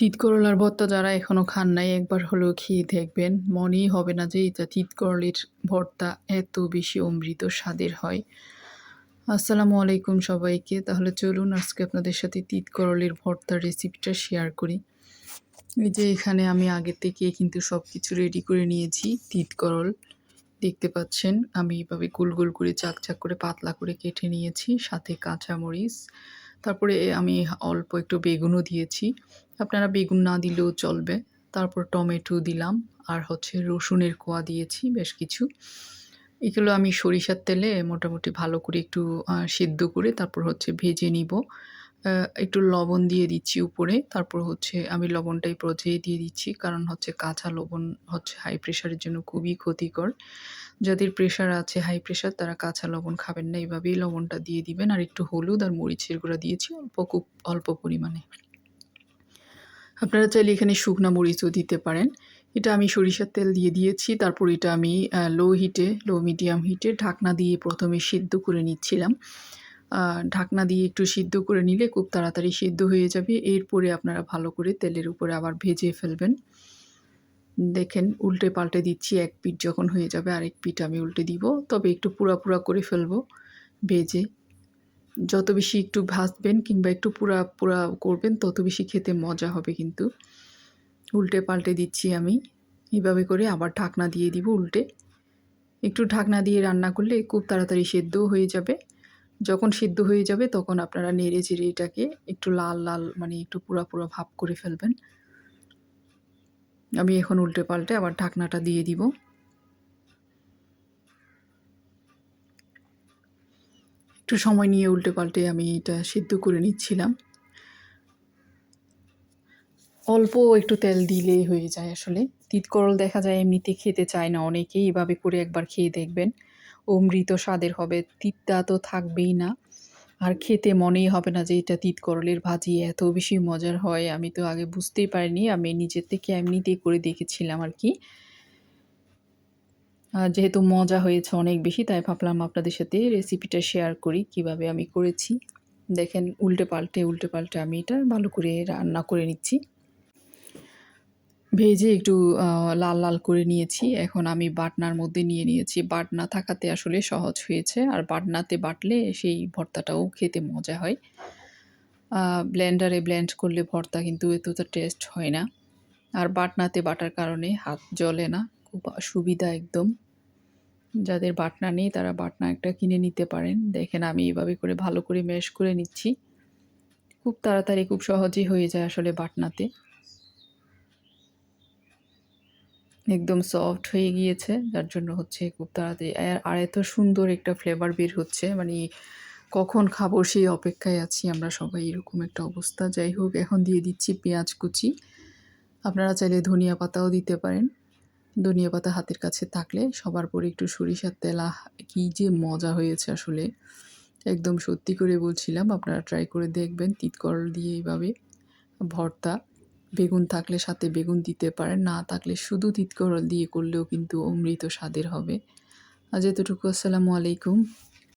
তিত করলার ভর্তা যারা এখনো খান নাই একবার হলেও খেয়ে দেখবেন। মনেই হবে না যে এটা তিত করলের ভর্তা এত বেশি অমৃত স্বাদের হয়। আসসালামু আলাইকুম সবাইকে। তাহলে চলুন আজকে আপনাদের সাথে তিত করলের ভর্তার রেসিপিটা শেয়ার করি। এই যে এখানে আমি আগে থেকে কিন্তু সব কিছু রেডি করে নিয়েছি। তিত করল দেখতে পাচ্ছেন আমি এভাবে গোল গোল করে চাক চাক করে পাতলা করে কেটে নিয়েছি, সাথে কাঁচামরিচ, তারপরে আমি অল্প একটু বেগুনও দিয়েছি। আপনারা বেগুন না দিলেও চলবে। তারপর টমেটো দিলাম আর হচ্ছে রসুনের কোয়া দিয়েছি বেশ কিছু। এগুলো আমি সরিষার তেলে মোটামুটি ভালো করে একটু সিদ্ধ করে তারপর হচ্ছে ভেজে নিব। একটু লবণ দিয়ে দিচ্ছি উপরে। তারপর হচ্ছে আমি লবণটা এই পর্যায়ে দিয়ে দিচ্ছি, কারণ হচ্ছে কাঁচা লবণ হচ্ছে হাই প্রেশারের জন্য খুবই ক্ষতিকর। যাদের প্রেশার আছে হাই প্রেশার তারা কাঁচা লবণ খাবেন না, এভাবেই লবণটা দিয়ে দিবেন। আর একটু হলুদ আর মরিচের গুঁড়া দিয়েছি খুব অল্প পরিমাণে। আপনারা চাইলে এখানে শুকনা মরিচও দিতে পারেন। এটা আমি সরিষার তেল দিয়ে দিয়েছি। তারপর এটা আমি লো মিডিয়াম হিটে ঢাকনা দিয়ে প্রথমে সিদ্ধ করে নিচ্ছিলাম। ঢাকনা দিয়ে একটু সিদ্ধ করে নিলে খুব তাড়াতাড়ি সিদ্ধ হয়ে যাবে। এরপরে আপনারা ভালো করে তেলের উপরে আবার ভেজে ফেলবেন। দেখেন উল্টে পাল্টে দিচ্ছি, এক পিঠ যখন হয়ে যাবে আরেক পিঠ আমি উল্টে দিব। তবে একটু পুড়া পুড়া করে ফেলবো ভেজে। যত বেশি একটু ভাজবেন কিংবা একটু পুড়া পুড়া করবেন তত বেশি খেতে মজা হবে কিন্তু। উল্টে পাল্টে দিচ্ছি আমি এভাবে করে, আবার ঢাকনা দিয়ে দিব উল্টে। একটু ঢাকনা দিয়ে রান্না করলে খুব তাড়াতাড়ি সেদ্ধও হয়ে যাবে। যখন সিদ্ধ হয়ে যাবে তখন আপনারা নেড়ে চেড়ে এটাকে একটু লাল লাল মানে একটু পুড়া পুড়া ভাব করে ফেলবেন। আমি এখন উল্টে পাল্টে আবার ঢাকনাটা দিয়ে দিব। একটু সময় নিয়ে উল্টে পাল্টে আমি এটা সিদ্ধ করে নিচ্ছিলাম। অল্প একটু তেল দিলেই হয়ে যায় আসলে। তিত করল দেখা যায় এমনিতে খেতে চায় না অনেকেই, এভাবে করে একবার খেয়ে দেখবেন। অমৃত স্বাদের হবে, তিতটা তো থাকবেই না। আর খেতে মনেই হবে না যে এটা তিত করলের ভাজি এত বেশি মজার হয়। আমি তো আগে বুঝতেই পারিনি, আমি নিজের থেকে এমনিতেই করে দেখেছিলাম আর কি। যেহেতু মজা হয়েছে অনেক বেশি তাই ভাবলাম আপনাদের সাথে রেসিপিটা শেয়ার করি কিভাবে আমি করেছি। দেখেন উল্টে পাল্টে আমি এটা ভালো করে রান্না করে নিচ্ছি। ভেজে একটু লাল লাল করে নিয়েছি। এখন আমি বাটনার মধ্যে নিয়ে নিয়েছি। বাটনা থাকাতে আসলে সহজ হয়েছে। আর বাটনাতে বাটলে সেই ভর্তাটাও খেতে মজা হয়। ব্লেন্ডারে ব্লেন্ড করলে ভর্তা কিন্তু এতটা টেস্ট হয় না। আর বাটনাতে বাটার কারণে হাত জ্বলে না। খুব সুবিধা একদম। যাদের বাটনা নেই তারা বাটনা একটা কিনে নিতে পারেন। দেখেন আমি এভাবে করে ভালো করে ম্যাশ করে নিচ্ছি। খুব তাড়াতাড়ি খুব সহজেই হয়ে যায় আসলে বাটনাতে। একদম সফট হয়ে গিয়েছে, যার জন্য হচ্ছে খুব তাড়াতাড়ি আর এত সুন্দর একটা ফ্লেভার বের হচ্ছে, মানে কখন খাবো সেই অপেক্ষায় আছি আমরা সবাই, এরকম একটা অবস্থা। যাই হোক, এখন দিয়ে দিচ্ছি পেঁয়াজ কুচি। আপনারা চাইলে ধনিয়া পাতাও দিতে পারেন। ধনিয়া পাতা হাতের কাছে থাকলে সবার পরে একটু সরিষার তেল, কী যে মজা হয়েছে আসলে। একদম সত্যি করে বলছিলাম, আপনারা ট্রাই করে দেখবেন তিত করল দিয়ে এইভাবে ভর্তা। বেগুন থাকলে সাথে বেগুন দিতে পারেন, না থাকলে শুধু তিত করল দিয়ে করলেও কিন্তু অমৃত স্বাদের হবে। আজ এতটুকু। আসসালামু আলাইকুম।